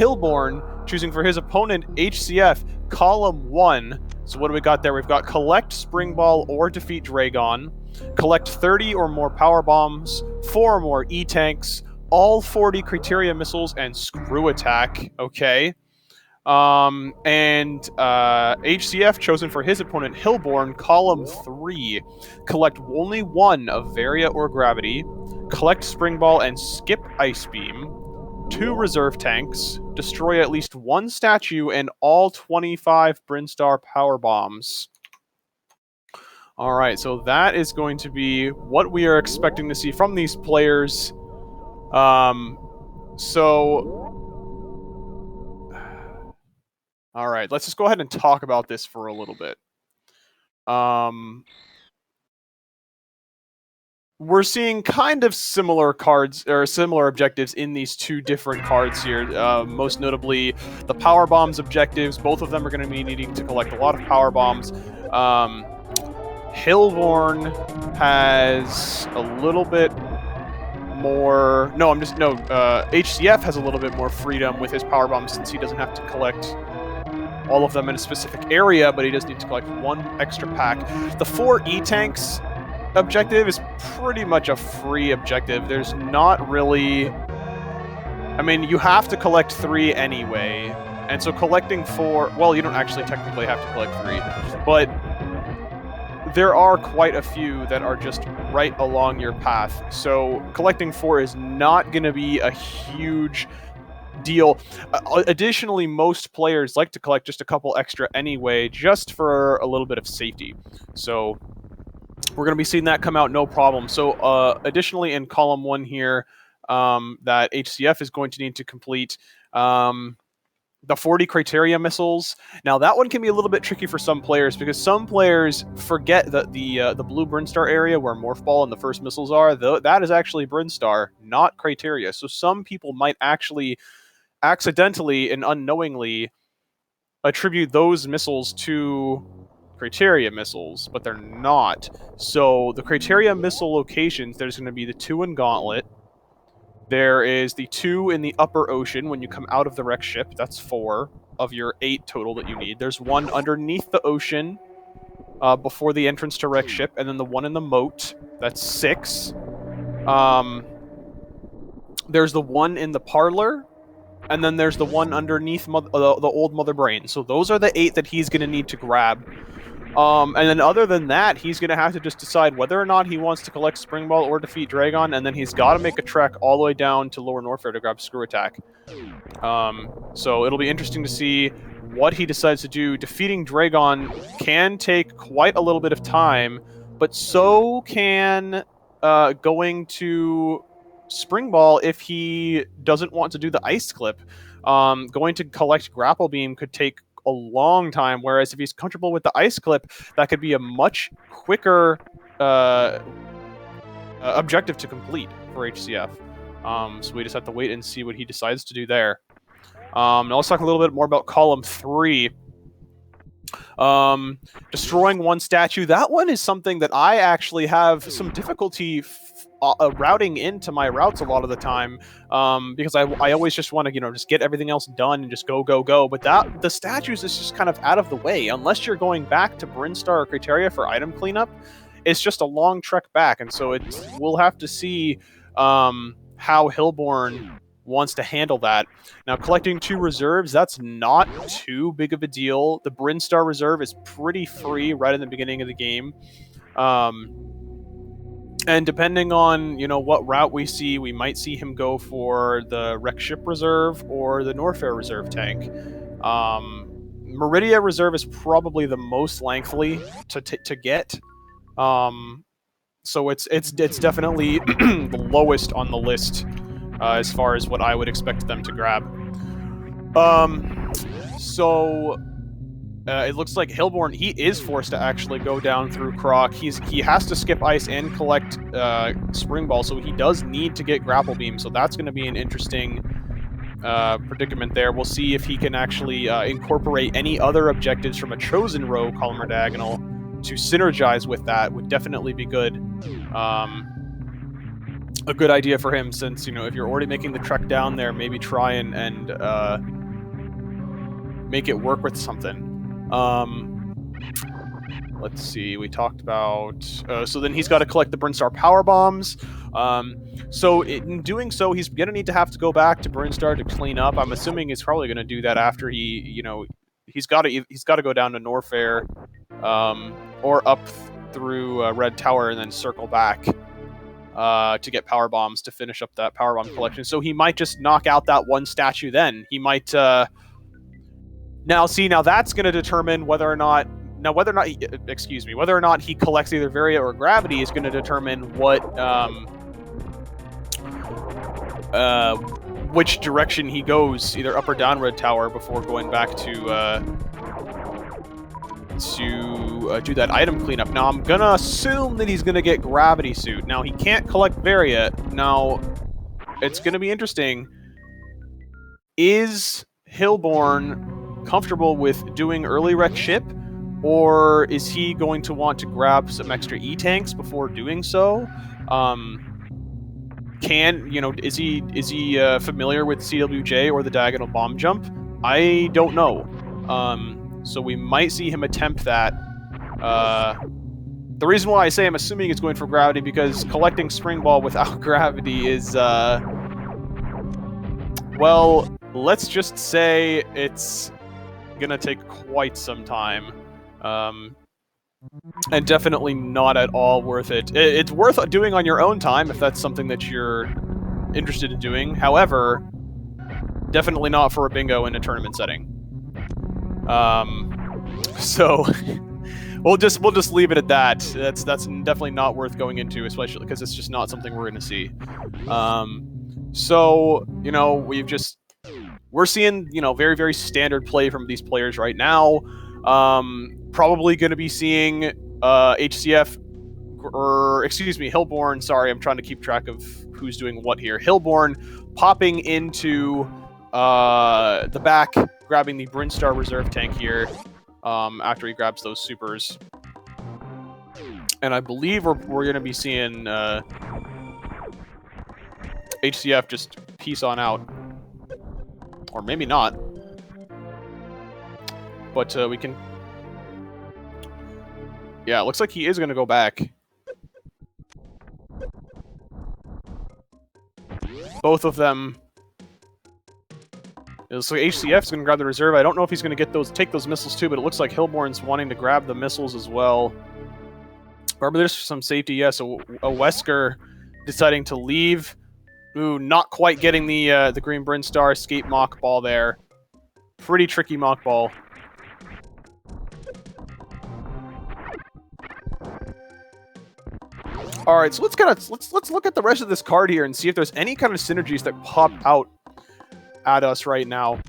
Hilborn, choosing for his opponent HCF, column 1. So what do we got there? We've got collect Spring Ball or defeat Dragon, collect 30 or more Power Bombs, 4 or more E-Tanks, all 40 Criteria Missiles, and Screw Attack. Okay. HCF, chosen for his opponent Hilborn, column 3. Collect only 1 of Varia or Gravity, collect Spring Ball and skip Ice Beam, 2 reserve tanks, destroy at least 1 statue, and all 25 Brinstar Power Bombs. Alright, so that is going to be what we are expecting to see from these players. Alright, let's just go ahead and talk about this for a little bit. We're seeing kind of similar cards, or similar objectives in these 2 different cards here. Most notably, the Power Bombs objectives. Both of them are going to be needing to collect a lot of Power Bombs. Hilborn has a little bit more... HCF has a little bit more freedom with his Power Bombs since he doesn't have to collect all of them in a specific area, but he does need to collect 1 extra pack. The 4 E-Tanks objective is pretty much a free objective. There's not really... I mean, you have to collect 3 anyway, and so collecting 4... Well, you don't actually technically have to collect 3, but there are quite a few that are just right along your path, so collecting 4 is not going to be a huge deal. Additionally, most players like to collect just a couple extra anyway, just for a little bit of safety. So we're going to be seeing that come out no problem. So additionally, in column 1 here, that HCF is going to need to complete the 40 Criteria Missiles. Now, that one can be a little bit tricky for some players, because some players forget that the blue Brinstar area where Morph Ball and the first missiles are, that is actually Brinstar, not Criteria. So some people might actually accidentally and unknowingly attribute those missiles to Criteria missiles, but they're not. So the Criteria missile locations, there's going to be the 2 in Gauntlet. There is the 2 in the upper ocean when you come out of the wreck ship. That's 4 of your 8 total that you need. There's 1 underneath the ocean before the entrance to wreck ship, and then the 1 in the moat. That's 6. There's the 1 in the parlor, and then there's the 1 underneath the old Mother Brain. So those are the 8 that he's going to need to grab. And then other than that, he's going to have to just decide whether or not he wants to collect Spring Ball or defeat Dragon, and then he's got to make a trek all the way down to Lower Norfair to grab Screw Attack. So it'll be interesting to see what he decides to do. Defeating Dragon can take quite a little bit of time, but so can going to Spring Ball if he doesn't want to do the Ice Clip. Going to collect Grapple Beam could take a long time, whereas if he's comfortable with the Ice Clip, that could be a much quicker objective to complete for HCF. So we just have to wait and see what he decides to do there. Now let's talk a little bit more about column 3. Destroying 1 statue. That one is something that I actually have some difficulty routing into my routes a lot of the time, because I always just want to, just get everything else done and just go. But the statues is just kind of out of the way. Unless you're going back to Brinstar or Criteria for item cleanup, it's just a long trek back, and so we'll have to see how Hilborn wants to handle that. Now, collecting 2 reserves, that's not too big of a deal. The Brinstar reserve is pretty free right in the beginning of the game. And depending on, what route we see, we might see him go for the Wreck Ship Reserve or the Norfair Reserve tank. Meridia Reserve is probably the most lengthy to get. So it's definitely the lowest on the list as far as what I would expect them to grab. It looks like Hilborn, he is forced to actually go down through Croc. He has to skip Ice and collect Spring Ball, so he does need to get Grapple Beam, so that's going to be an interesting predicament there. We'll see if he can actually incorporate any other objectives from a chosen row, column or diagonal, to synergize with that. Would definitely be good. a good idea for him, since, you know, if you're already making the trek down there, maybe try and make it work with something. Let's see, we talked about... so then he's got to collect the Brinstar power bombs. So in doing so, he's going to have to go back to Brinstar to clean up. I'm assuming he's probably going to do that after he, you know, he's got to go down to Norfair, or up through Red Tower and then circle back to get power bombs to finish up that power bomb collection. So he might just knock out that one statue then. He might... Now that's going to determine whether or not whether or not he collects either Varia or Gravity is going to determine what which direction he goes, either up or down Red Tower, before going back to do that item cleanup. Now I'm gonna assume that he's gonna get Gravity Suit. Now he can't collect Varia. Now it's gonna be interesting. Is Hilborn comfortable with doing early wreck ship? Or is he going to want to grab some extra E-tanks before doing so? Is he familiar with CWJ or the diagonal bomb jump? I don't know. So we might see him attempt that. The reason why I say I'm assuming it's going for Gravity, because collecting Spring Ball without Gravity is, well, let's just say it's gonna take quite some time. And definitely not at all worth it. It's worth doing on your own time if that's something that you're interested in doing. However, definitely not for a bingo in a tournament setting. So we'll just leave it at that. That's definitely not worth going into, especially because it's just not something we're going to see. So, you know, we're seeing, you know, very, very standard play from these players right now. Probably going to be seeing HCF, or excuse me, Hilborn. Sorry, I'm trying to keep track of who's doing what here. Hilborn popping into the back, grabbing the Brinstar reserve tank here after he grabs those supers. And I believe we're going to be seeing HCF just peace on out. Or maybe not. But we can... Yeah, it looks like he is going to go back. Both of them. It looks like HCF's going to grab the reserve. I don't know if he's going to take those missiles too, but it looks like Hilborn's wanting to grab the missiles as well. Remember, there's some safety. Yes, a Wesker deciding to leave. Ooh, not quite getting the green Brinstar escape mock ball there. Pretty tricky mock ball. All right, so let's look at the rest of this card here and see if there's any kind of synergies that pop out at us right now.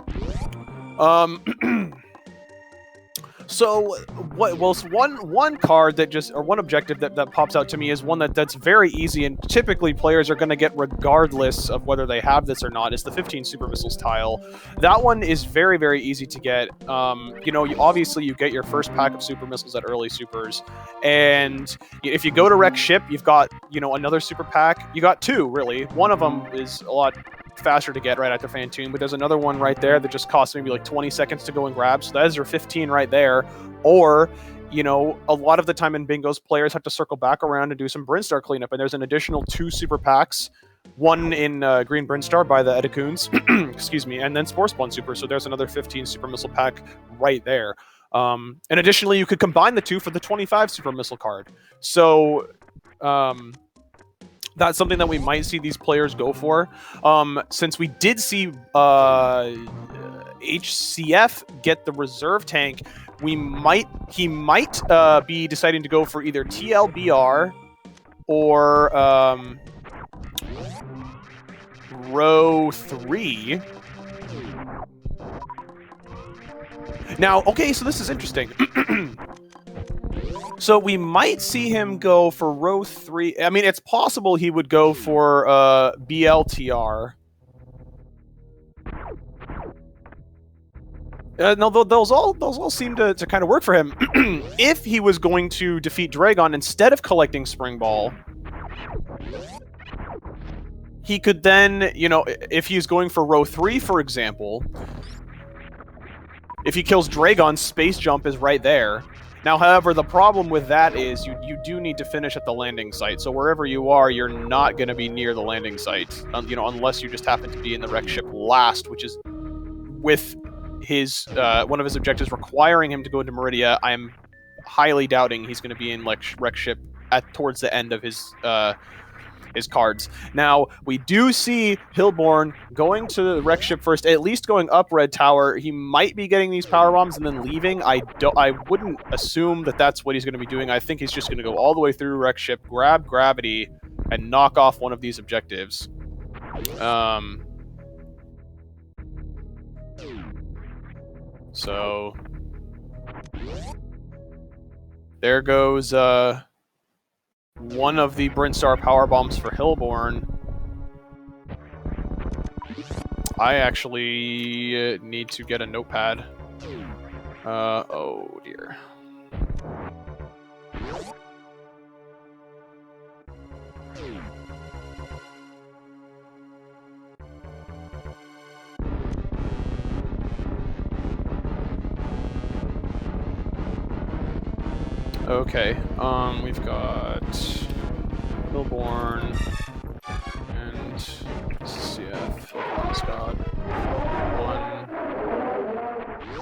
So one card that just, or one objective that pops out to me is one that's very easy, and typically players are going to get regardless of whether they have this or not. Is the 15 super missiles tile. That one is very, very easy to get. You know, obviously you get your first pack of super missiles at early supers, and if you go to wreck ship, you've got, you know, another super pack. You got two, really. One of them is a lot faster to get right after Fantoon, but there's another one right there that just costs maybe like 20 seconds to go and grab, so that is your 15 right there. Or, you know, a lot of the time in bingos, players have to circle back around and do some Brinstar cleanup, and there's an additional 2 super packs, one in green Brinstar by the Edicoons, excuse me, and then Spore Spawn Super, so there's another 15 super missile pack right there. And additionally, you could combine the 2 for the 25 super missile card. So, that's something that we might see these players go for. Since we did see HCF get the reserve tank, he might be deciding to go for either TLBR or row 3. Now, okay, so this is interesting. So we might see him go for row 3. I mean, it's possible he would go for BLTR. No, those all seem to kind of work for him. If he was going to defeat Dragon instead of collecting Spring Ball, he could then, you know, if he's going for row 3, for example, if he kills Dragon, Space Jump is right there. Now, however, the problem with that is you do need to finish at the landing site. So wherever you are, you're not going to be near the landing site, you know, unless you just happen to be in the wreck ship last, which is with his one of his objectives requiring him to go into Meridia. I'm highly doubting he's going to be in wreck ship towards the end of his cards. Now, we do see Hilborn going to the wreck ship first, at least going up Red Tower. He might be getting these power bombs and then leaving. I wouldn't assume that that's what he's going to be doing. I think he's just going to go all the way through wreck ship, grab gravity, and knock off one of these objectives. So there goes one of the Brinstar power bombs for Hilborn. I actually need to get a notepad. Oh dear. Okay, we've got Hilborn and HCF. Hilborn's got one.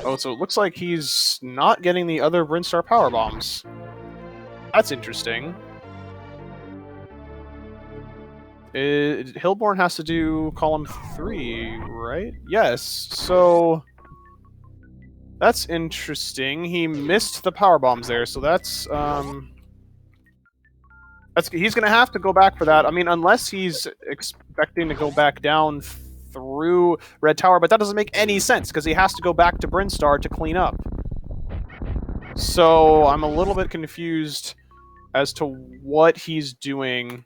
Oh, so it looks like he's not getting the other Brinstar power bombs. That's interesting. Hilborn has to do column 3, right? Yes, so that's interesting. He missed the power bombs there, so that's he's gonna have to go back for that. I mean, unless he's expecting to go back down through Red Tower, but that doesn't make any sense because he has to go back to Brinstar to clean up. So I'm a little bit confused as to what he's doing.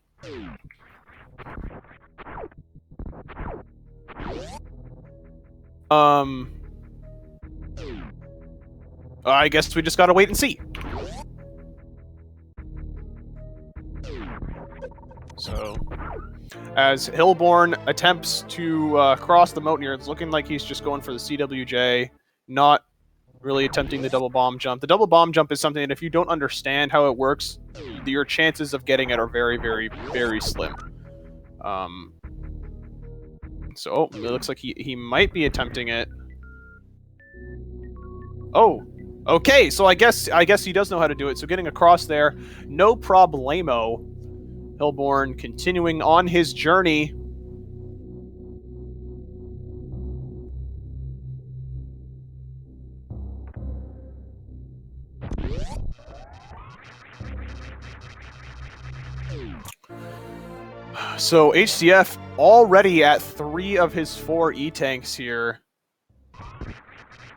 I guess we just gotta wait and see. So, as Hilborn attempts to cross the moat here, it's looking like he's just going for the CWJ, not really attempting the double bomb jump. The double bomb jump is something that if you don't understand how it works, your chances of getting it are very, very, very slim. So, it looks like he might be attempting it. Oh, okay, so I guess he does know how to do it. So getting across there, no problemo. Hilborn continuing on his journey. So HCF already at 3 of his 4 E-tanks here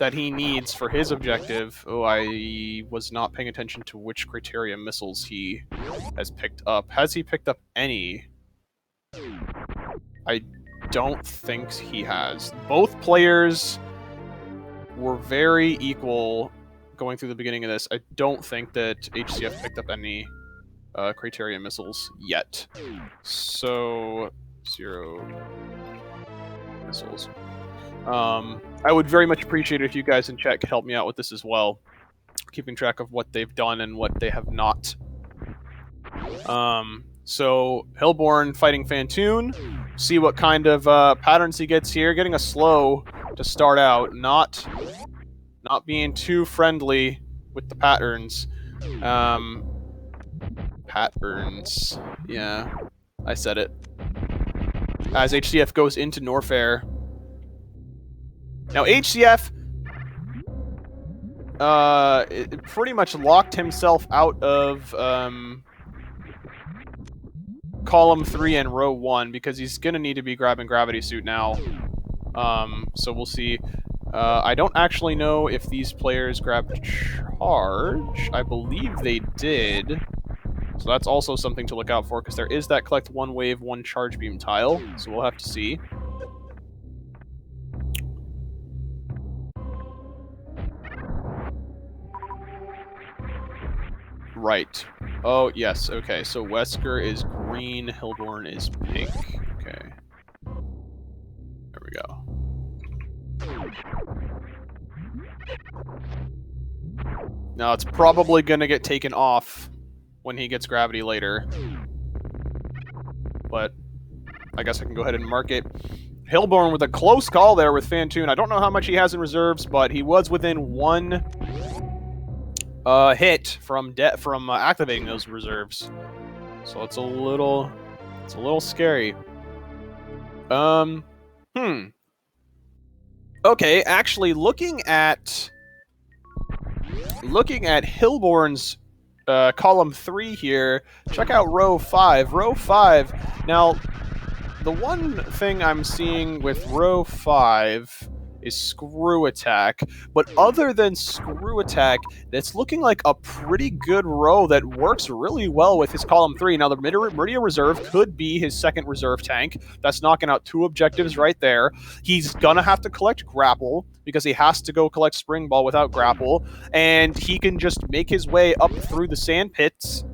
that he needs for his objective. Oh, I was not paying attention to which criteria missiles he has picked up. Has he picked up any? I don't think he has. Both players were very equal going through the beginning of this. I don't think that HCF picked up any criteria missiles yet. So, 0 missiles. I would very much appreciate it if you guys in chat could help me out with this as well, keeping track of what they've done and what they have not. So Hilborn fighting Fantoon, see what kind of patterns he gets here. Getting a slow to start out, not being too friendly with the patterns. Patterns, yeah, I said it. As HCF goes into Norfair. Now, HCF pretty much locked himself out of column 3 and row 1 because he's going to need to be grabbing Gravity Suit now. So we'll see. I don't actually know if these players grabbed Charge. I believe they did. So that's also something to look out for because there is that collect 1 wave, 1 charge beam tile. So we'll have to see. Right. Oh, yes. Okay, so Wesker is green, Hilborn is pink. Okay. Now, it's probably going to get taken off when he gets gravity later. But I guess I can go ahead and mark it. Hilborn with a close call there with Fantoon. I don't know how much he has in reserves, but he was within one hit from activating those reserves. So it's a little scary. Okay, actually, looking at Hilborn's column 3 here, check out row 5. Row 5. Now, the one thing I'm seeing with row 5 is Screw Attack, but other than Screw Attack, that's looking like a pretty good row that works really well with his column 3. Now, the Meridia Reserve could be his second reserve tank. That's knocking out 2 objectives right there. He's gonna have to collect Grapple, because he has to go collect Spring Ball without Grapple, and he can just make his way up through the sand pits,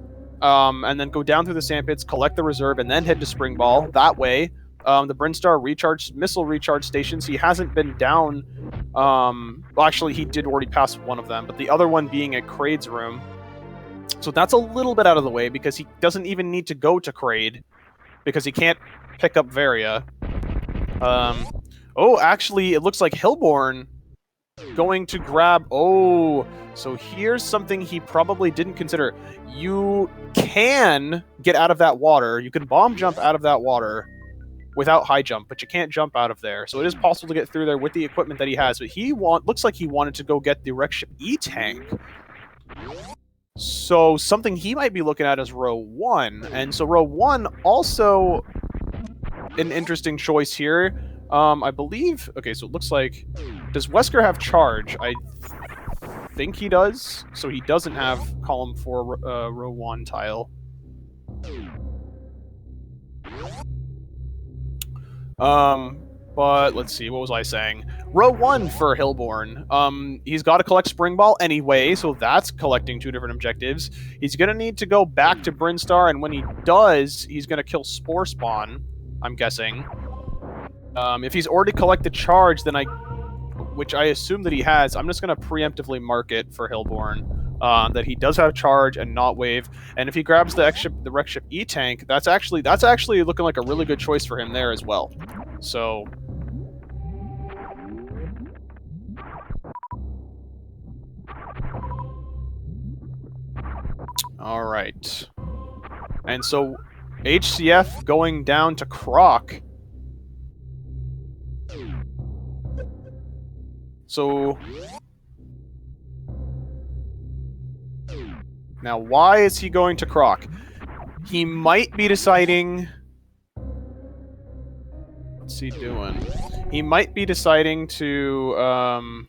and then go down through the sand pits, collect the reserve, and then head to Spring Ball. That way, the Brinstar missile recharge stations, he hasn't been down. Well, actually, he did already pass one of them, but the other one being at Kraid's room. So that's a little bit out of the way, because he doesn't even need to go to Kraid, because he can't pick up Varia. Oh, actually, it looks like Hilborn going to grab... Oh, so here's something he probably didn't consider. You can get out of that water. You can bomb jump out of that water without high jump, but you can't jump out of there. So it is possible to get through there with the equipment that he has. But looks like he wanted to go get the Wreck Ship E-Tank. So something he might be looking at is row 1. And so row 1 also an interesting choice here. I believe... Okay, so it looks like... Does Wesker have charge? I think he does. So he doesn't have column 4 row 1 tile. But let's see, what was I saying? Row 1 for Hilborn. He's got to collect Spring Ball anyway, so that's collecting 2 different objectives. He's going to need to go back to Brinstar, and when he does, he's going to kill Spore Spawn, I'm guessing. If he's already collected charge, then which I assume that he has, I'm just going to preemptively mark it for Hilborn, that he does have charge and not wave. And if he grabs the Wreck Ship E-Tank, that's actually looking like a really good choice for him there as well. So... Alright. And so, HCF going down to Croc. So... Now, why is he going to Croc? He might be deciding... What's he doing? He might be deciding to,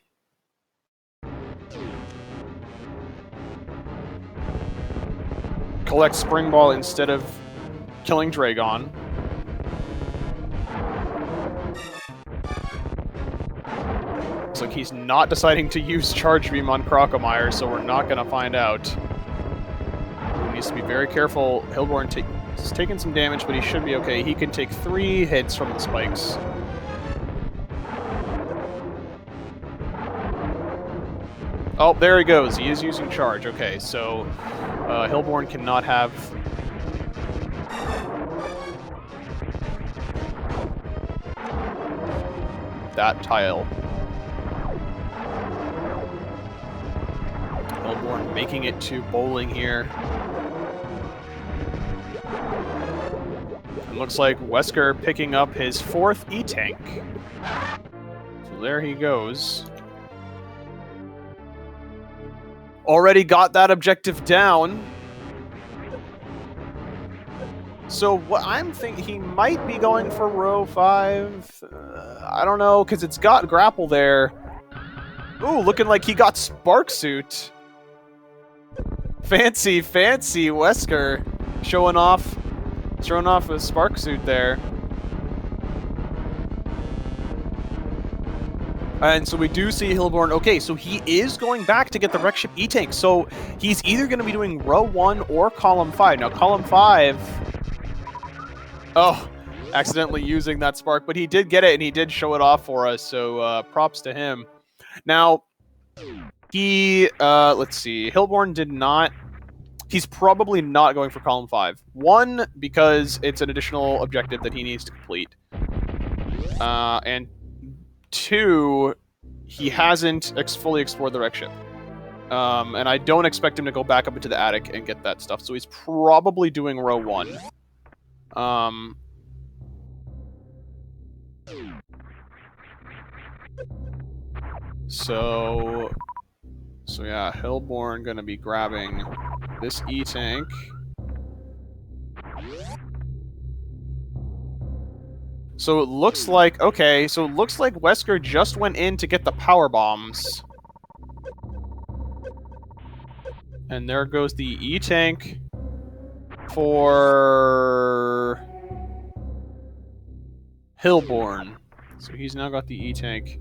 collect Spring Ball instead of killing Dragon. Looks like he's not deciding to use Charge Beam on Crocomire, so we're not going to find out. He needs to be very careful. Hilborn he's taking some damage, but he should be okay. He can take 3 hits from the spikes. Oh, there he goes. He is using charge. Okay, so Hilborn cannot have... that tile. Hilborn making it to bowling here. It looks like Wesker picking up his 4th E-Tank. So there he goes. Already got that objective down. So what I'm thinking, he might be going for row 5. I don't know, because it's got grapple there. Ooh, looking like he got Spark Suit. Fancy, fancy Wesker showing off a Spark Suit there. And so we do see Hilborn. Okay, so he is going back to get the Wreck Ship E-Tank. So he's either going to be doing row 1 or column 5. Now, column 5... Oh, accidentally using that spark. But he did get it, and he did show it off for us. So props to him. Now, Let's see. Hilborn did not. He's probably not going for column 5. 1, because it's an additional objective that he needs to complete. And 2, he hasn't fully explored the wreck ship. And I don't expect him to go back up into the attic and get that stuff. So he's probably doing row 1. So yeah, Hilborn gonna be grabbing this E-tank. So it looks like, okay, so it looks like Wesker just went in to get the power bombs. And there goes the E-tank for Hilborn. So he's now got the E-tank.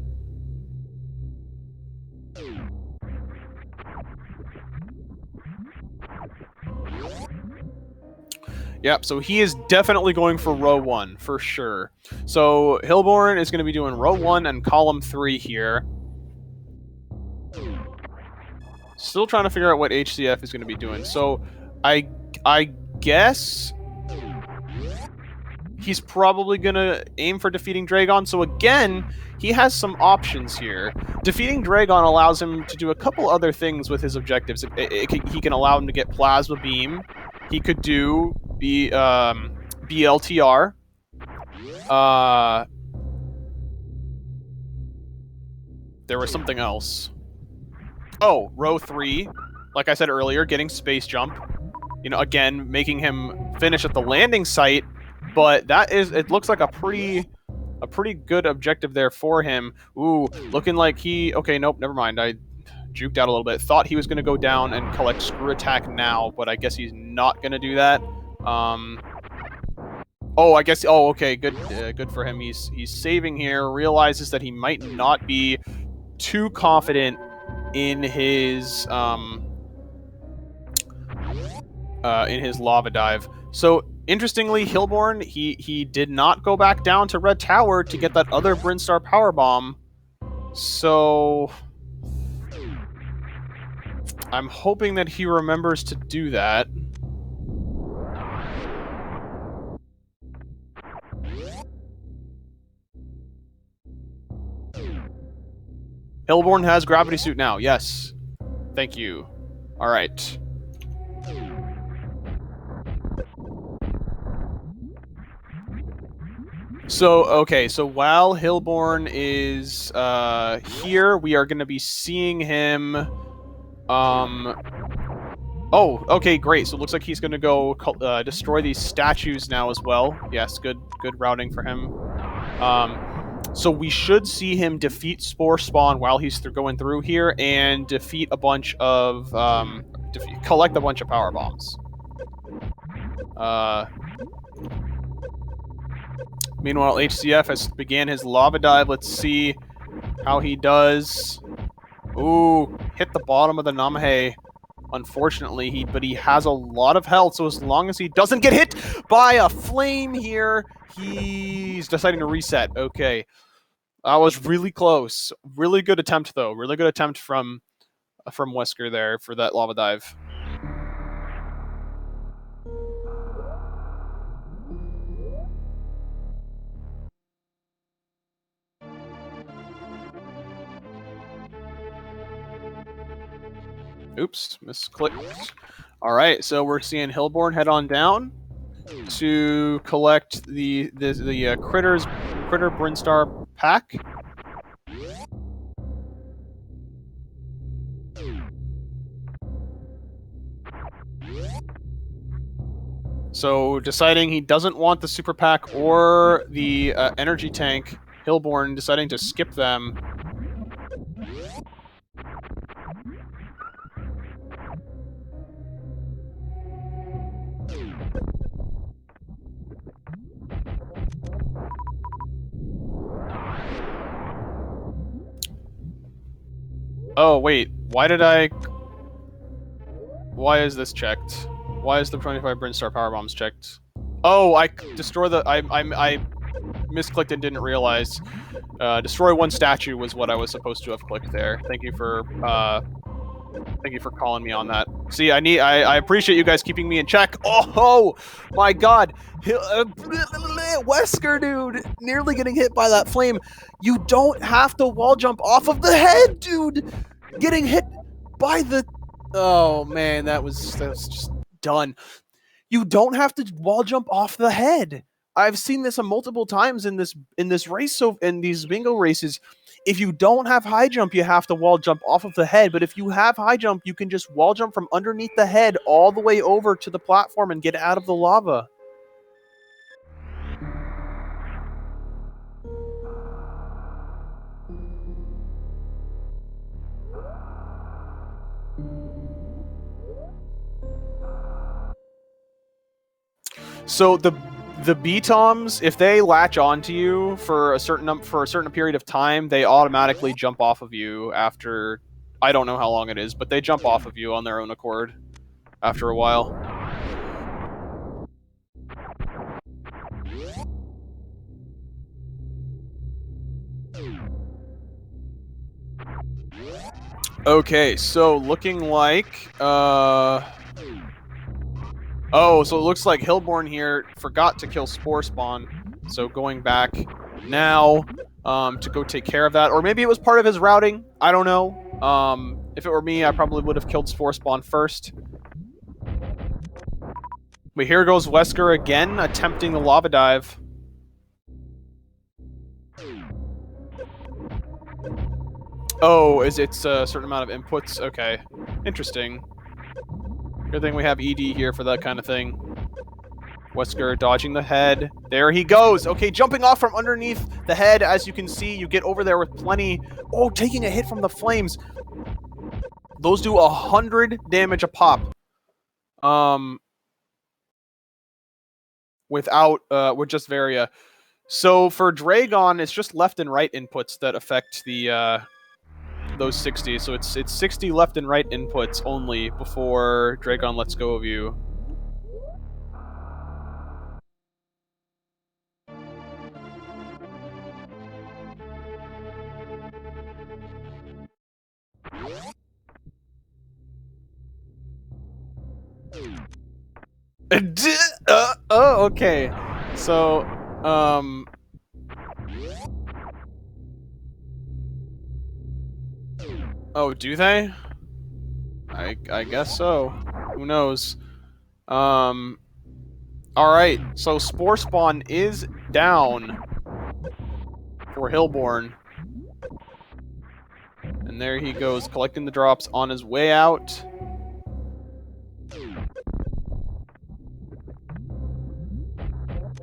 Yep, so he is definitely going for row 1, for sure. So Hilborn is going to be doing row 1 and column 3 here. Still trying to figure out what HCF is going to be doing. So I guess he's probably going to aim for defeating Dragon. So again, he has some options here. Defeating Dragon allows him to do a couple other things with his objectives. He can allow him to get Plasma Beam. He could do BLTR. There was something else. Oh, row 3. Like I said earlier, getting Space Jump. You know, again, making him finish at the landing site. But that is, it looks like a pretty good objective there for him. Ooh, looking like he... Okay, nope, never mind. I juked out a little bit. Thought he was going to go down and collect Screw Attack now, but I guess he's not going to do that. Oh, I guess... Oh, okay, good for him. He's saving here, realizes that he might not be too confident in his lava dive. So, interestingly, Hilborn, he did not go back down to Red Tower to get that other Brinstar power bomb. So I'm hoping that he remembers to do that. Hilborn has gravity suit now. Yes. Thank you. All right. So, okay, so while Hilborn is here, we are going to be seeing him... Oh, okay, great. So it looks like he's going to go destroy these statues now as well. Yes, good routing for him. So we should see him defeat Spore Spawn while he's going through here, and defeat a bunch of... collect a bunch of power bombs. Meanwhile, HCF has began his lava dive. Let's see how he does. Ooh, hit the bottom of the Namahe. Unfortunately, but he has a lot of health, so as long as he doesn't get hit by a flame here, he's deciding to reset. Okay. That was really close. Really good attempt, though. Really good attempt from Wesker there for that lava dive. Oops, misclicked. Alright, so we're seeing Hilborn head on down to collect the Critter Brinstar pack. So, deciding he doesn't want the super pack or the energy tank, Hilborn deciding to skip them. Oh, wait. Why is this checked? Why is the 25 Brinstar power bombs checked? Oh, I misclicked and didn't realize. Destroy one statue was what I was supposed to have clicked there. Thank you for Thank you for calling me on that. See, I appreciate you guys keeping me in check. Oh my god. Wesker, dude, nearly getting hit by that flame. You don't have to wall jump off of the head, dude. Getting hit by the... Oh, man, that was just done. You don't have to wall jump off the head. I've seen this multiple times in this race, so in these bingo races. If you don't have high jump, you have to wall jump off of the head. But if you have high jump, you can just wall jump from underneath the head all the way over to the platform and get out of the lava. So the B-toms, if they latch onto you for a certain period of time, they automatically jump off of you after, I don't know how long it is, but they jump off of you on their own accord after a while. Okay, so looking like oh, so it looks like Hilborn here forgot to kill Spore Spawn. So going back now to go take care of that. Or maybe it was part of his routing. I don't know. If it were me, I probably would have killed Spore Spawn first. But here goes Wesker again, attempting the lava dive. Oh, it's a certain amount of inputs? Okay. Interesting. Good thing we have ED here for that kind of thing. Wesker dodging the head. There he goes. Okay, jumping off from underneath the head. As you can see, you get over there with plenty. Oh, taking a hit from the flames. Those do 100 damage a pop. With just Varia. So for Dragon, it's just left and right inputs that affect the those 60. So it's 60 left and right inputs only before Dragon lets go of you. Oh, okay. So, oh, do they? I guess so. Who knows? Alright, so Spore Spawn is down for Hilborn. And there he goes, collecting the drops on his way out.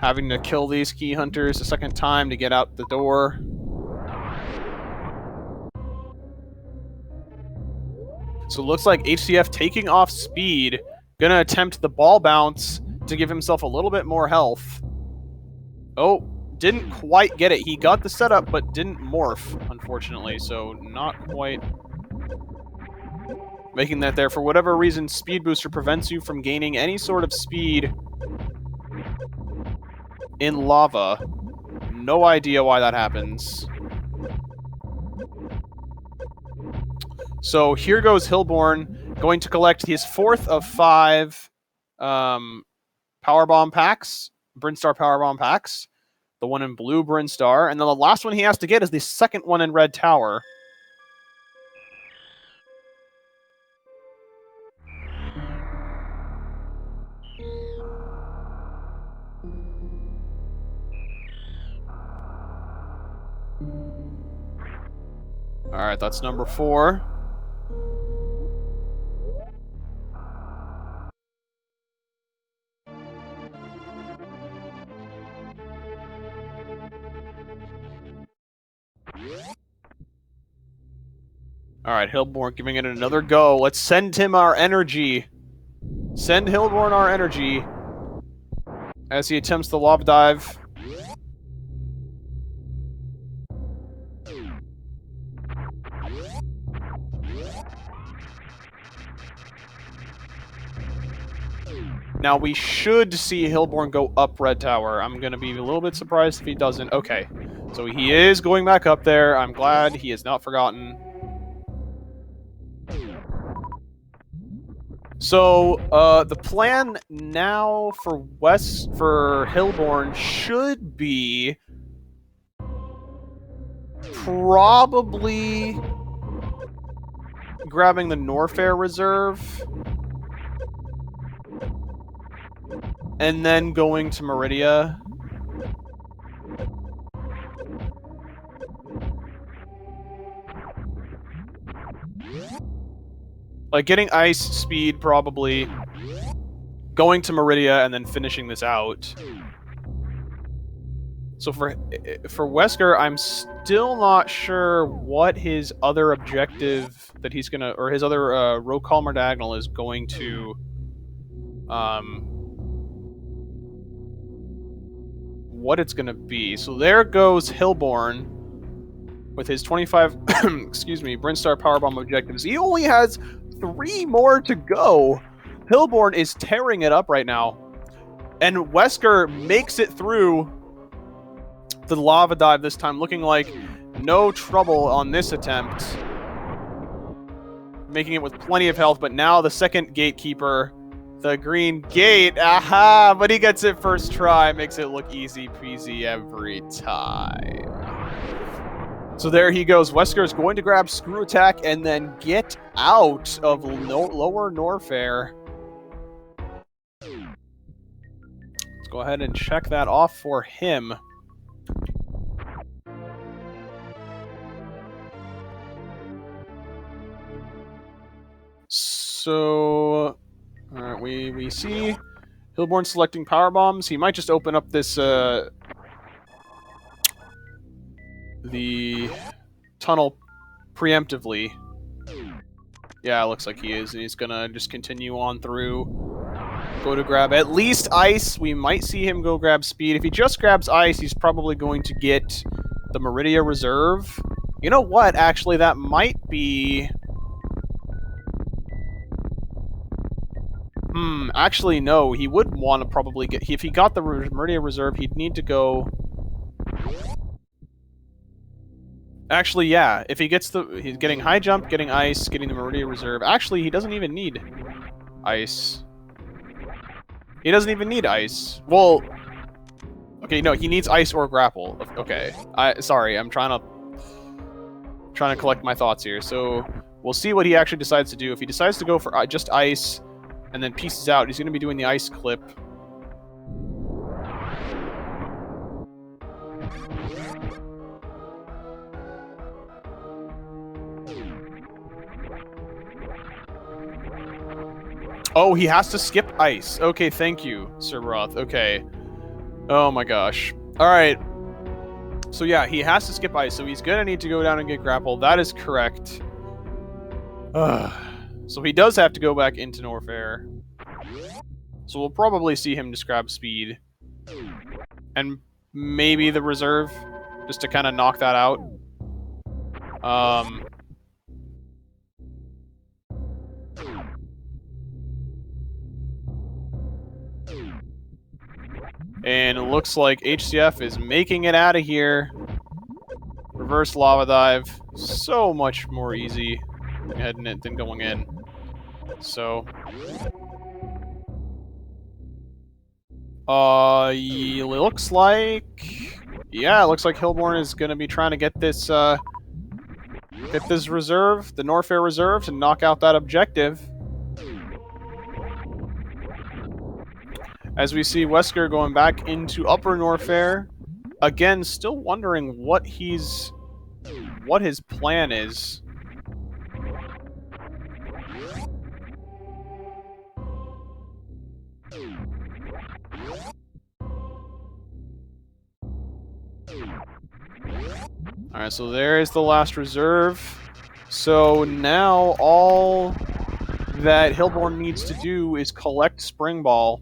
Having to kill these key hunters a second time to get out the door. So it looks like HCF taking off speed. Gonna attempt the ball bounce to give himself a little bit more health. Oh, didn't quite get it. He got the setup, but didn't morph, unfortunately. So not quite making that there. For whatever reason, Speed Booster prevents you from gaining any sort of speed in lava. No idea why that happens. So here goes Hilborn, going to collect his 4th of 5 Powerbomb packs, Brinstar Powerbomb packs. The one in blue Brinstar. And then the last one he has to get is the second one in Red Tower. Alright, that's number 4. Alright, Hilborn giving it another go. Let's send him our energy. Send Hilborn our energy as he attempts the lava dive. Now, we should see Hilborn go up Red Tower. I'm going to be a little bit surprised if he doesn't. Okay, so he is going back up there. I'm glad he has not forgotten. So, the plan now for Hilborn should be probably grabbing the Norfair Reserve and then going to Meridia. Like, getting ice speed, probably. Going to Meridia and then finishing this out. So for Wesker, I'm still not sure what his other objective that he's gonna, or his other row column diagonal is going to, what it's gonna be. So there goes Hilborn with his 25, excuse me, Brinstar Powerbomb objectives. He only has 3 more to go. Hilborn is tearing it up right now. And Wesker makes it through the lava dive this time, looking like no trouble on this attempt. Making it with plenty of health, but now the second gatekeeper, the green gate, aha! But he gets it first try, makes it look easy peasy every time. So there he goes. Wesker is going to grab Screw Attack and then get out of Lower Norfair. Let's go ahead and check that off for him. So, alright, we see Hilborn selecting power bombs. He might just open up this, the tunnel preemptively. Yeah, it looks like he is. He's gonna just continue on through. Go to grab at least ice. We might see him go grab speed. If he just grabs ice, he's probably going to get the Meridia Reserve. You know what? Actually, that might be... actually, no. He would want to probably get... If he got the Meridia Reserve, he'd need to go... Actually, yeah. If he gets the... He's getting high jump, getting ice, getting the Meridia Reserve. Actually, he doesn't even need ice. He doesn't even need ice. Well... Okay, no, he needs ice or grapple. Okay. Sorry, I'm trying to collect my thoughts here. So, we'll see what he actually decides to do. If he decides to go for just ice... and then pieces out, he's going to be doing the ice clip. Oh, he has to skip ice. Okay, thank you, Sir Roth. Okay. Oh my gosh. Alright. So yeah, he has to skip ice, so he's going to need to go down and get grapple. That is correct. So he does have to go back into Norfair. So we'll probably see him just grab speed. And maybe the reserve, just to kind of knock that out. And it looks like HCF is making it out of here. Reverse lava dive. So much more easy heading it than going in. So... it looks like... Yeah, it looks like Hilborn is going to be trying to get this reserve, the Norfair Reserve, to knock out that objective. As we see Wesker going back into Upper Norfair. Again, still wondering what his plan is. Alright, so there is the last reserve. So now all that Hilborn needs to do is collect Spring Ball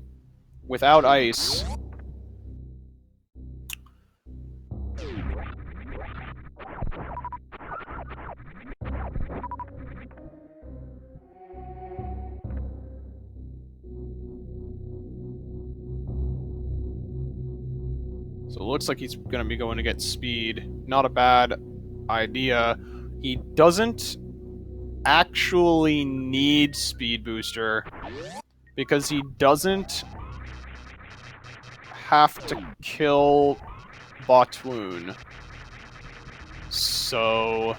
without ice. So it looks like he's going to be going to get speed. Not a bad idea. He doesn't actually need Speed Booster because he doesn't have to kill Botwoon. So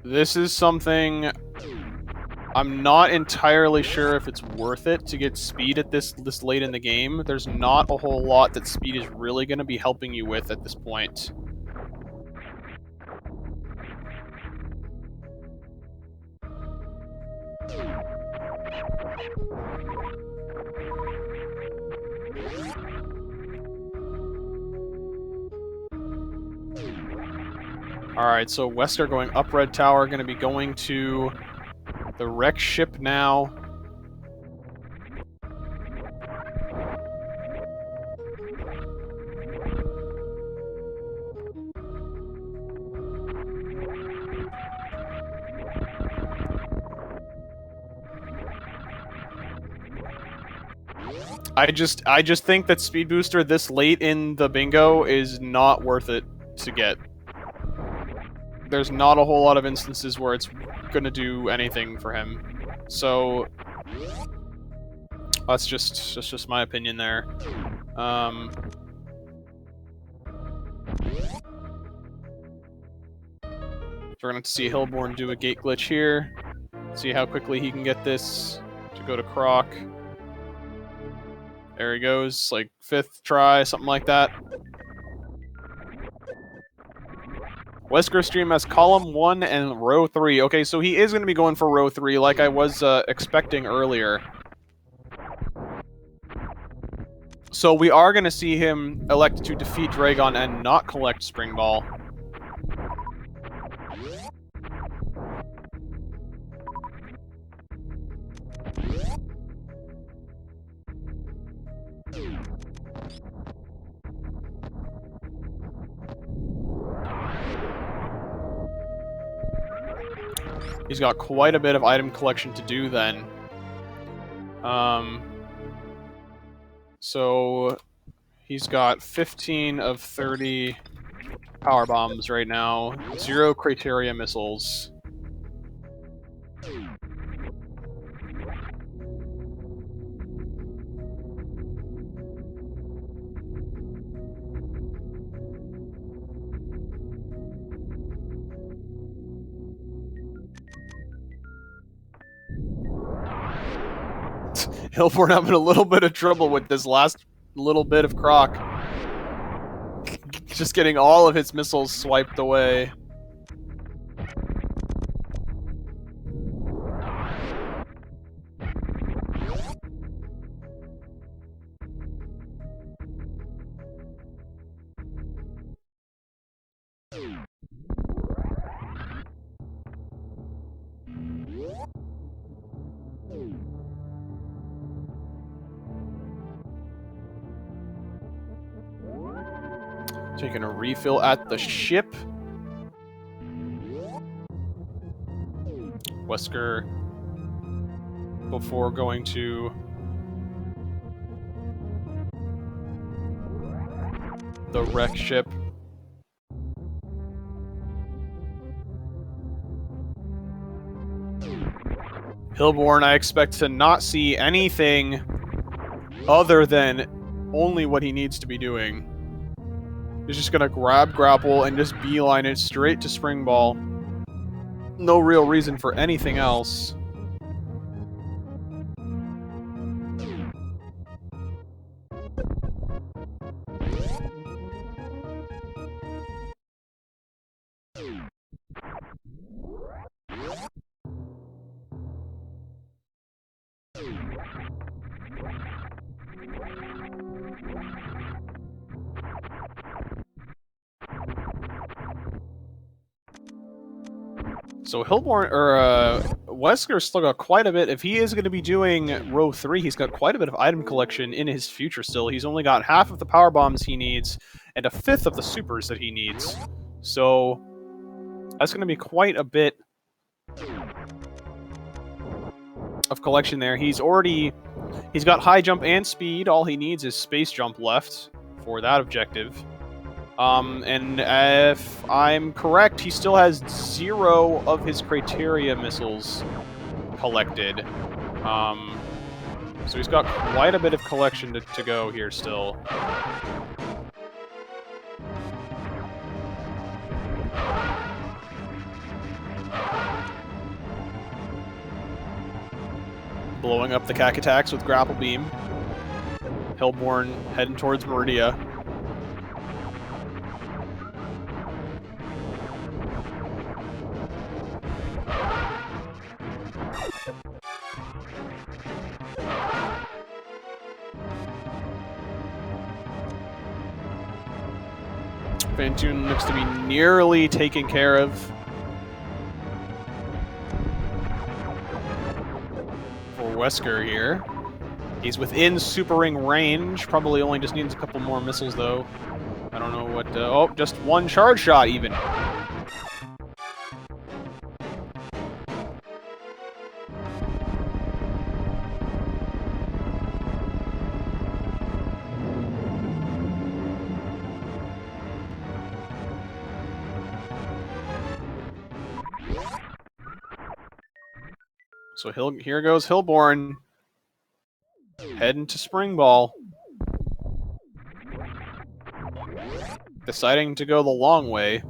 this is something I'm not entirely sure if it's worth it to get speed at this late in the game. There's not a whole lot that speed is really going to be helping you with at this point. Alright, so Wesker going up Red Tower, going to be going to the wreck ship now. I just think that Speed Booster this late in the bingo is not worth it to get. There's not a whole lot of instances where it's gonna do anything for him. So that's just my opinion there. So we're gonna have to see Hilborn do a gate glitch here. See how quickly he can get this to go to Croc. There he goes, like 5th try, something like that. Wesker stream has column 1 and row 3. Okay, so he is going to be going for row 3 like I was expecting earlier. So we are going to see him elect to defeat Dragon and not collect Spring Ball. He's got quite a bit of item collection to do then. So he's got 15 of 30 power bombs right now, 0 criteria missiles. Hilborn having a little bit of trouble with this last little bit of Croc. Just getting all of his missiles swiped away. Taking a refill at the ship. Wesker before going to the wreck ship. Hilborn, I expect to not see anything other than only what he needs to be doing. He's just gonna grab grapple and just beeline it straight to Spring Ball. No real reason for anything else. So Hilborn, or Wesker's still got quite a bit. If he is going to be doing row 3, he's got quite a bit of item collection in his future still. He's only got half of the power bombs he needs and a 5th of the supers that he needs. So that's going to be quite a bit of collection there. He's got high jump and speed. All he needs is space jump left for that objective. And if I'm correct, he still has 0 of his criteria missiles collected. So he's got quite a bit of collection to go here still. Blowing up the Cack attacks with Grapple Beam. Hilborn heading towards Meridia. Fantoon looks to be nearly taken care of. For Wesker here. He's within Super Ring range. Probably only just needs a couple more missiles, though. I don't know what... oh, just one charge shot, even. So here goes Hilborn. Heading to Spring Ball. Deciding to go the long way.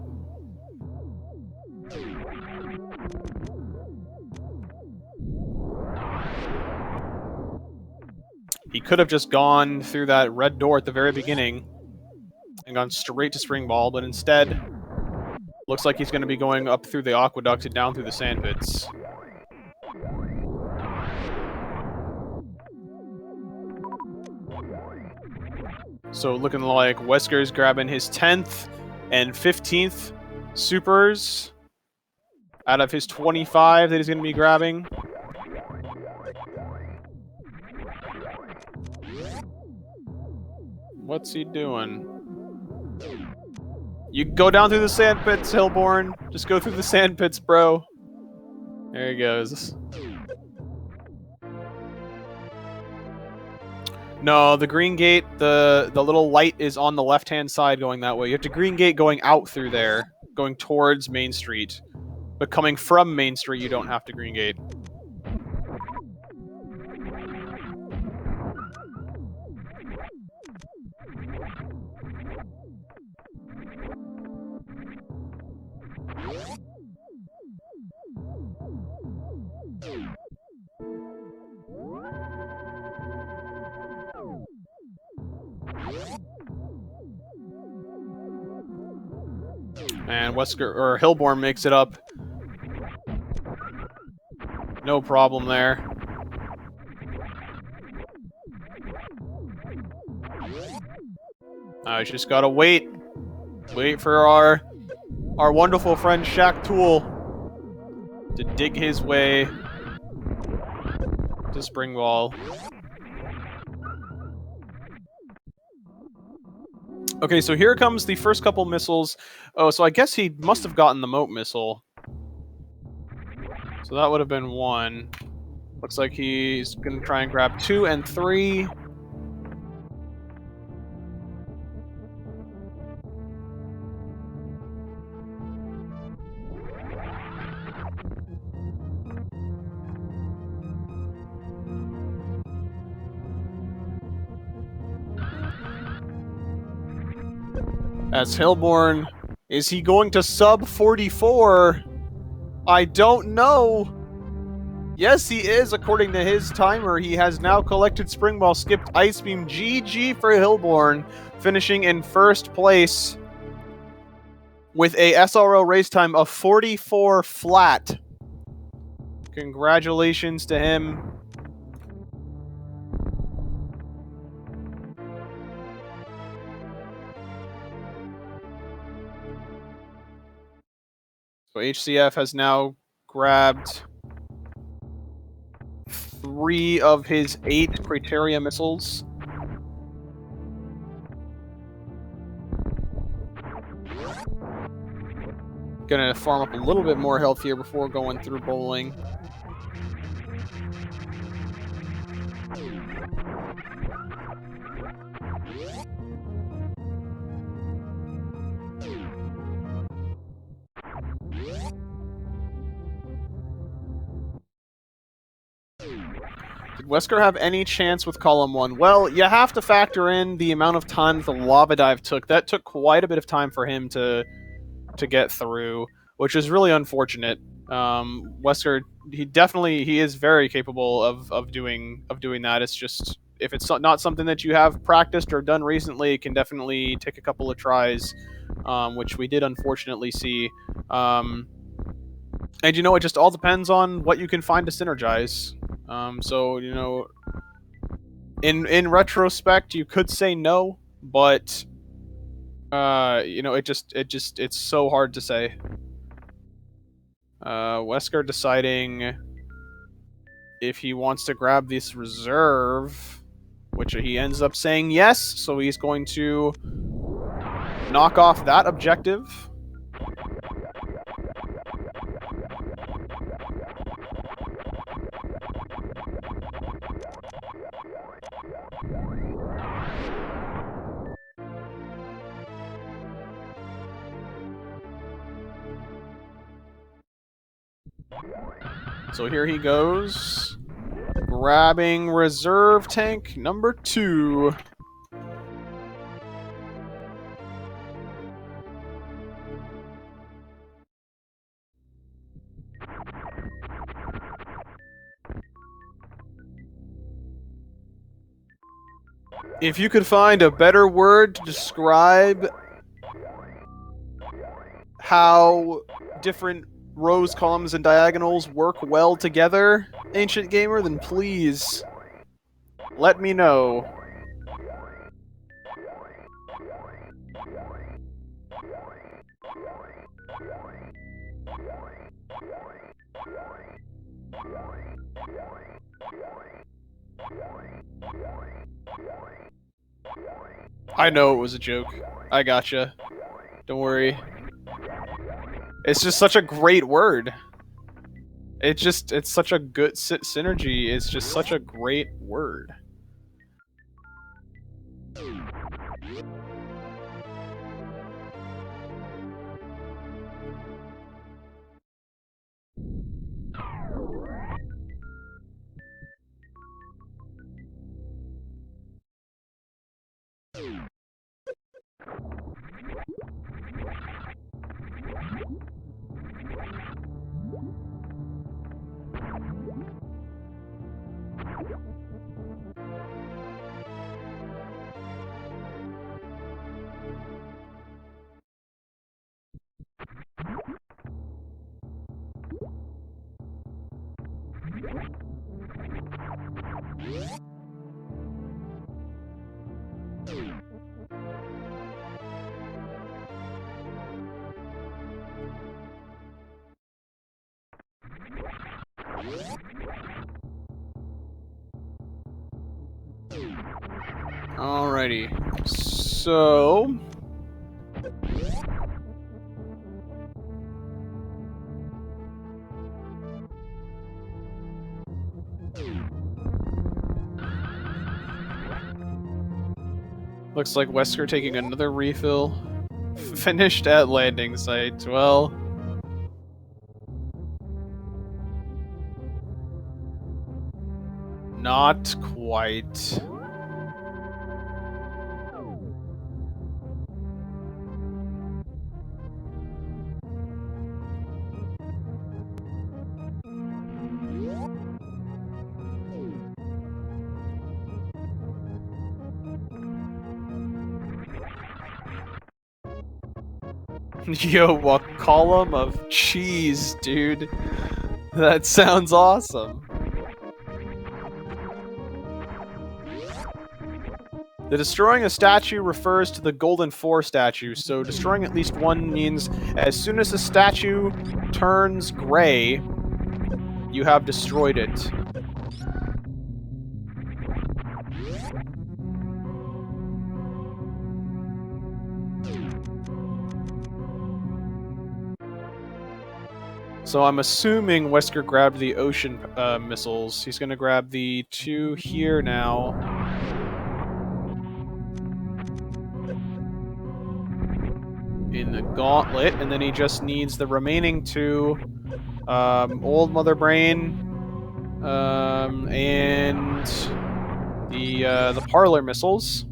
He could have just gone through that red door at the very beginning and gone straight to Spring Ball, but instead, looks like he's going to be going up through the aqueduct and down through the sand pits. So looking like Wesker's grabbing his 10th and 15th supers out of his 25 that he's going to be grabbing. What's he doing? You go down through the sand pits, Hilborn. Just go through the sand pits, bro. There he goes. No, the green gate, the little light is on the left-hand side going that way. You have to green gate going out through there, going towards Main Street. But coming from Main Street, you don't have to green gate. And Wesker or Hilborn makes it up. No problem there. I just gotta wait. Wait for our wonderful friend Shaq Tool to dig his way to Spring Ball. Okay, so here comes the first couple missiles. Oh, so I guess he must have gotten the moat missile. So that would have been 1. Looks like he's going to try and grab 2 and 3. As Hilborn, is he going to sub 44? I don't know. Yes, he is, according to his timer. He has now collected Spring Ball, skipped Ice Beam. GG for Hilborn, finishing in first place with a SRO race time of 44 flat. Congratulations to him. So HCF has now grabbed 3 of his 8 criteria missiles. Gonna farm up a little bit more health here before going through bowling. Did Wesker have any chance with column 1? Well, you have to factor in the amount of time the lava dive took. That took quite a bit of time for him to get through, which is really unfortunate. Wesker, he is very capable of doing that. It's just, if it's not something that you have practiced or done recently, it can definitely take a couple of tries, which we did unfortunately see. And it just all depends on what you can find to synergize. So in retrospect, you could say no, but it's so hard to say. Wesker deciding if he wants to grab this reserve, which he ends up saying yes, so he's going to knock off that objective. So here he goes, grabbing reserve tank number 2. If you could find a better word to describe how different rows, columns, and diagonals work well together, Ancient Gamer, then please let me know. I know it was a joke. I gotcha. Don't worry. It's just such a great word. It's such a good synergy. It's just such a great word. Alrighty, so looks like Wesker taking another refill. Finished at landing site. Well, not quite. Yo, a column of cheese, dude. That sounds awesome. The destroying a statue refers to the Golden 4 statue, so destroying at least one means as soon as the statue turns gray, you have destroyed it. So I'm assuming Wesker grabbed the ocean missiles. He's going to grab the 2 here now. In the gauntlet, and then he just needs the remaining 2. Old Mother Brain And the parlor missiles.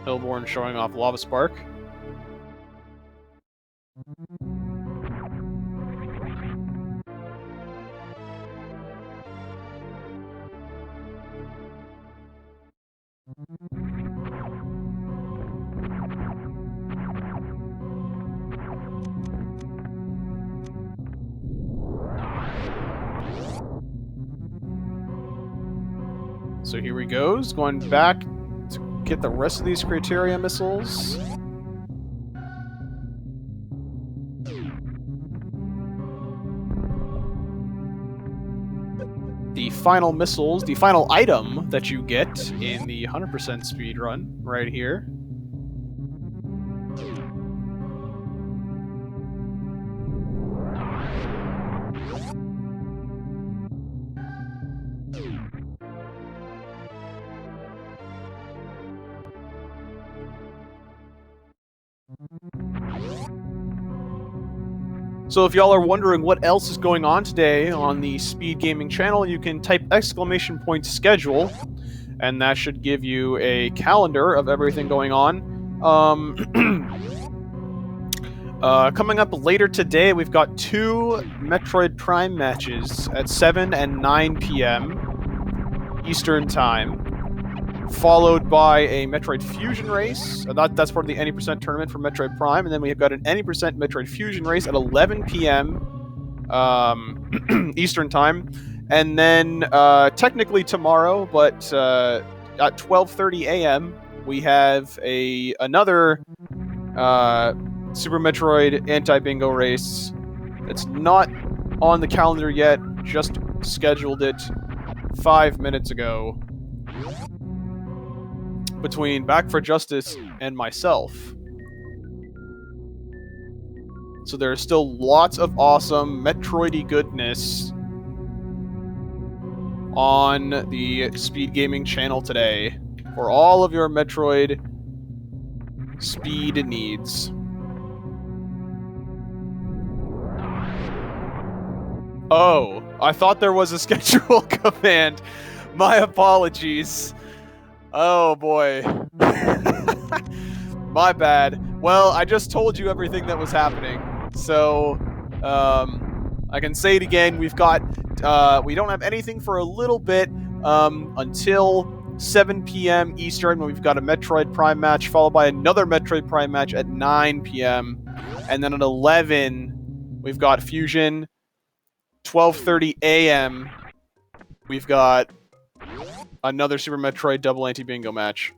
Hilborn showing off Lava Spark. So here he goes, going back to get the rest of these criteria missiles. The final missiles, the final item that you get in the 100% speed run right here. So if y'all are wondering what else is going on today on the Speed Gaming channel, you can type !schedule, and that should give you a calendar of everything going on. Coming up later today, we've got 2 Metroid Prime matches at 7 and 9 p.m. Eastern Time, followed by a Metroid Fusion race. That's part of the Any Percent tournament for Metroid Prime, and then we've got an Any Percent Metroid Fusion race at 11 p.m. Eastern Time, and then technically tomorrow, but at 12:30 a.m. we have another Super Metroid Anti-Bingo race. It's not on the calendar yet, just scheduled it 5 minutes ago, between Back for Justice and myself. So there's still lots of awesome Metroid-y goodness on the Speed Gaming channel today for all of your Metroid speed needs. Oh, I thought there was a schedule command. My apologies. Oh boy. My bad. Well, I just told you everything that was happening. So, I can say it again. We've got, we don't have anything for a little bit, until 7 p.m. Eastern, when we've got a Metroid Prime match, followed by another Metroid Prime match at 9 p.m. And then at 11, we've got Fusion. 12:30 a.m. we've got another Super Metroid Double Anti-Bingo match.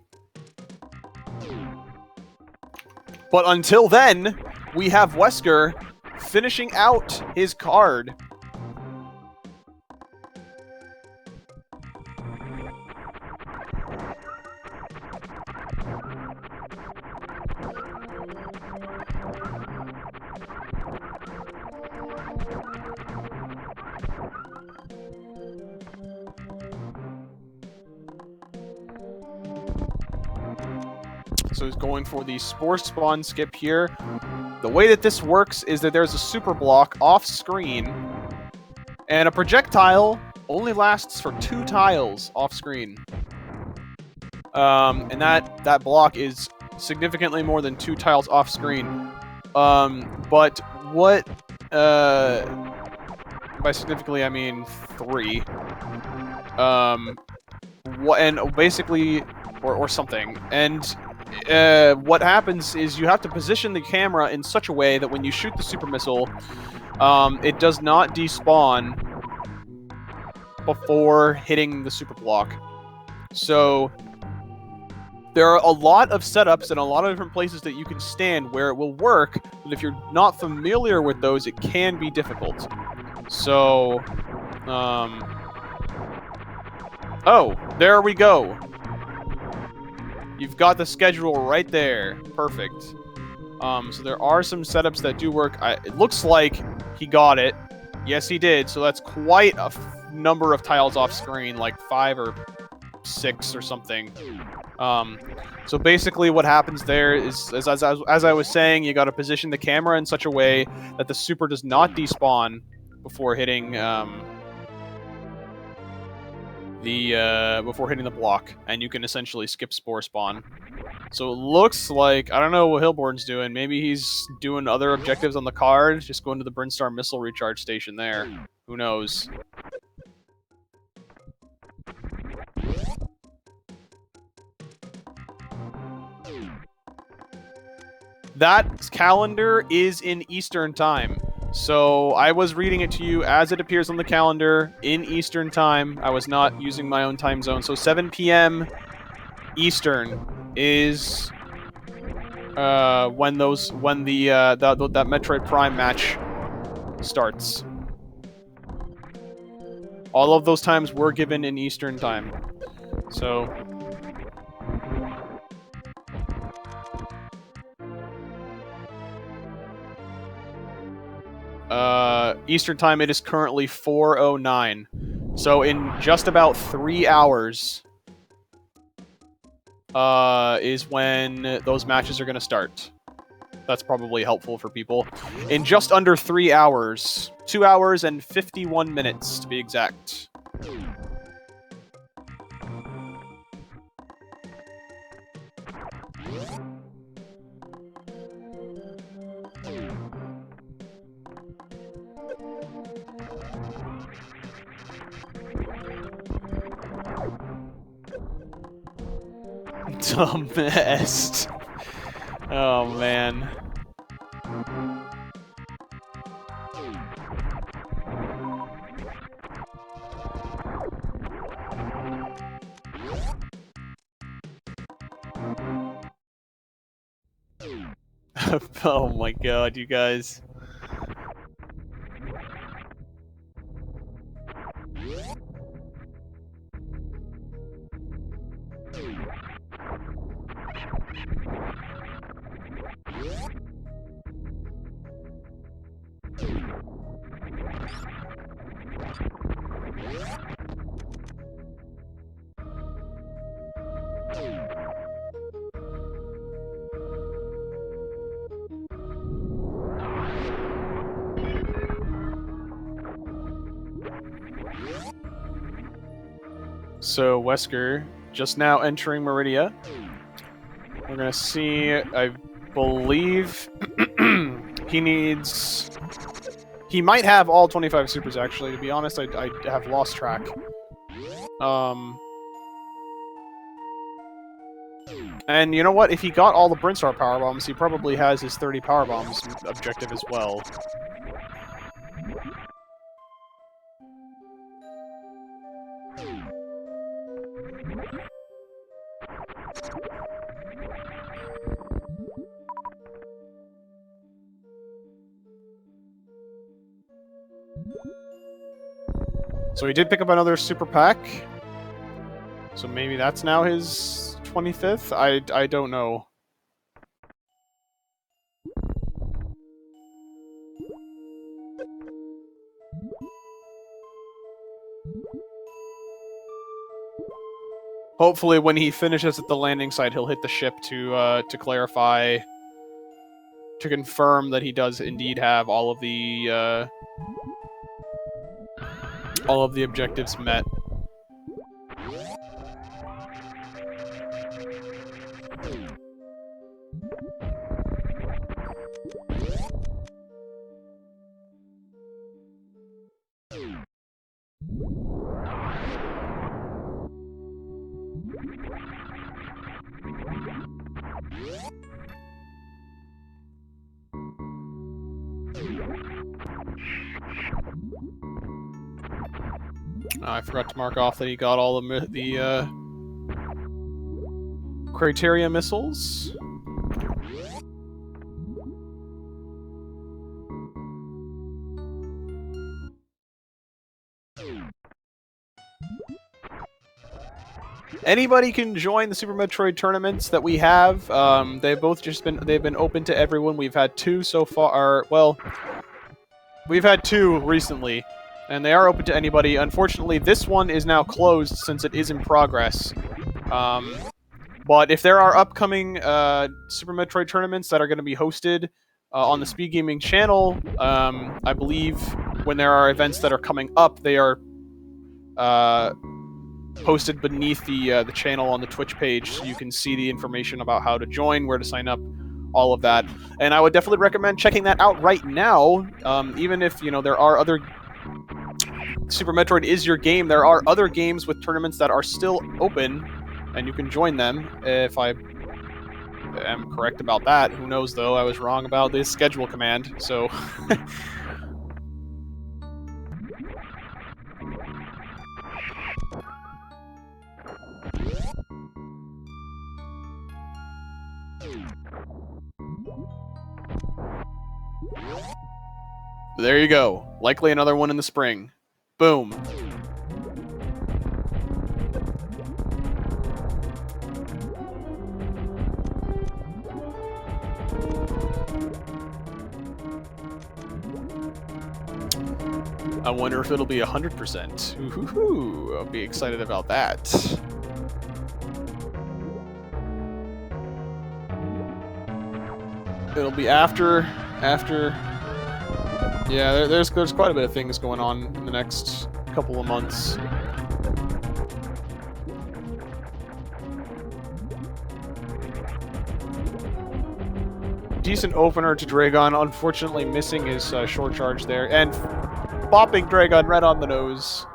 But until then, we have Wesker finishing out his card. So he's going for the Spore Spawn skip here. The way that this works is that there's a super block off screen, and a projectile only lasts for 2 tiles off screen. And that block is significantly more than 2 tiles off screen. But what, by significantly I mean 3. And basically, or something. And what happens is you have to position the camera in such a way that when you shoot the super missile, it does not despawn before hitting the super block. So there are a lot of setups and a lot of different places that you can stand where it will work, but if you're not familiar with those, it can be difficult. So, oh, there we go. You've got the schedule right there. Perfect. So there are some setups that do work. It looks like he got it. Yes, he did. So that's quite a number of tiles off screen, like 5 or 6 or something. So basically what happens there is, as I was saying, you got to position the camera in such a way that the super does not despawn before hitting the block, and you can essentially skip spore spawn. So it looks like, I don't know what Hilborn's doing. Maybe he's doing other objectives on the card, just going to the Brinstar missile recharge station there. Who knows? That calendar is in Eastern Time. So I was reading it to you as it appears on the calendar in Eastern Time. I was not using my own time zone. So 7 p.m. Eastern is when that Metroid Prime match starts. All of those times were given in Eastern Time. So Eastern Time, it is currently 4:09. So in just about 3 hours is when those matches are going to start. That's probably helpful for people. In just under 3 hours, 2 hours and 51 minutes to be exact. Dumbest. Oh, man. Oh my god, you guys. So, Wesker, just now entering Meridia. We're gonna see, I believe he needs... He might have all 25 supers, actually. To be honest, I have lost track. And you know what? If he got all the Brinstar power bombs, he probably has his 30 power bombs objective as well. So he did pick up another super pack. So maybe that's now his 25th? I don't know. Hopefully when he finishes at the landing site, he'll hit the ship to clarify, to confirm that he does indeed have all of the objectives met. I forgot to mark off that he got all the criteria missiles. Anybody can join the Super Metroid tournaments that we have. They've been open to everyone. We've had 2 so far. Well, we've had 2 recently. and they are open to anybody. Unfortunately, this one is now closed since it is in progress. But if there are upcoming Super Metroid tournaments that are going to be hosted on the Speed Gaming channel, I believe when there are events that are coming up, they are posted beneath the channel on the Twitch page, so you can see the information about how to join, where to sign up, all of that. And I would definitely recommend checking that out right now. Even if there are other Super Metroid is your game, there are other games with tournaments that are still open, and you can join them. If I am correct about that, who knows though? I was wrong about this schedule command, so. There you go. Likely another one in the spring. Boom. I wonder if it'll be 100%. Ooh, I'll be excited about that. It'll be after. Yeah, there's quite a bit of things going on in the next couple of months. Decent opener to Dragon, unfortunately missing his short charge there, and bopping Dragon right on the nose.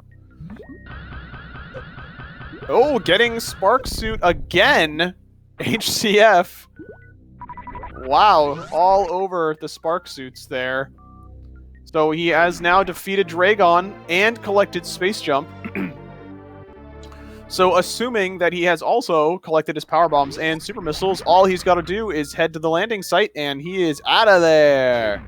Oh, getting Spark Suit again! HCF. Wow, all over the Spark Suits there. So he has now defeated Dragon and collected Space Jump. So assuming that he has also collected his Power Bombs and Super Missiles, all he's got to do is head to the landing site, and he is out of there.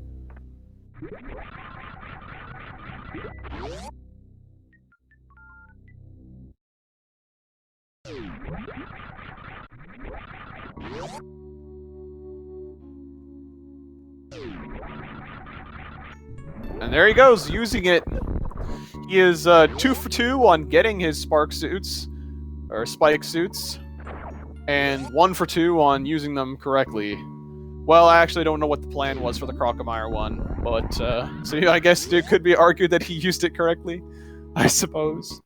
And there he goes, using it. He is 2 for 2 on getting his Spark Suits, or Spike Suits, and 1 for 2 on using them correctly. Well, I actually don't know what the plan was for the Crocomire one, but, so yeah, I guess it could be argued that he used it correctly, I suppose.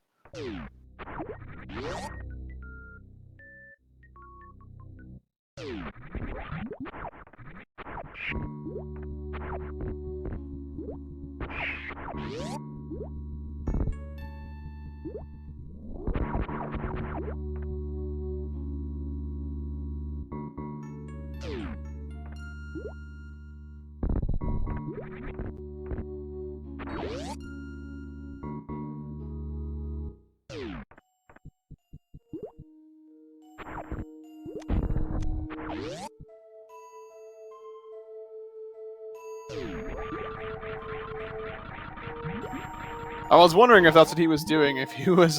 I was wondering if that's what he was doing, if he was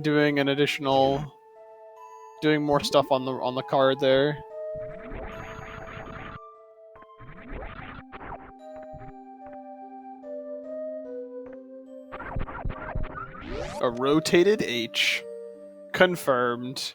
doing an additional, doing more stuff on the card there. A rotated H. Confirmed.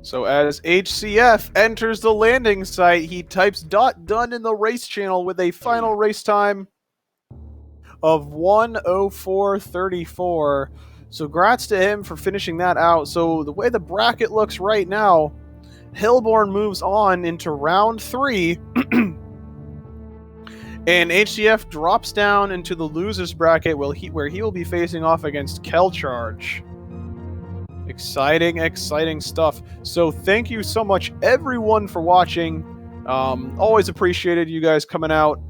So as HCF enters the landing site, he types .done in the race channel with a final race time of 1:04:34. So congrats to him for finishing that out. So the way the bracket looks right now, Hilborn moves on into round 3. And HCF drops down into the losers bracket where he will be facing off against Kelcharge. Exciting, exciting stuff. So thank you so much, everyone, for watching. Always appreciated you guys coming out.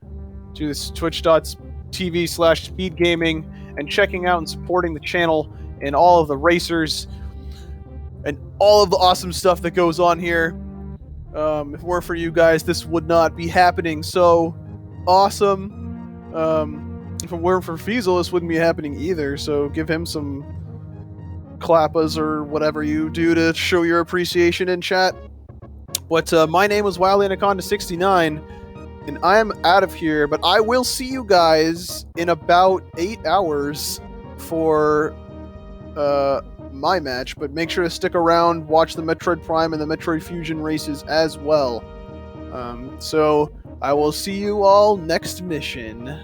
to this twitch.tv/speedgaming and checking out and supporting the channel and all of the racers and all of the awesome stuff that goes on here. If it weren't for you guys, this would not be happening. So awesome. If it weren't for Feasel, this wouldn't be happening either. So give him some clappas or whatever you do to show your appreciation in chat. But my name was Wildly Anaconda 69, and I am out of here. But I will see you guys in about 8 hours for my match. But make sure to stick around, watch the Metroid Prime and the Metroid Fusion races as well. So I will see you all next mission.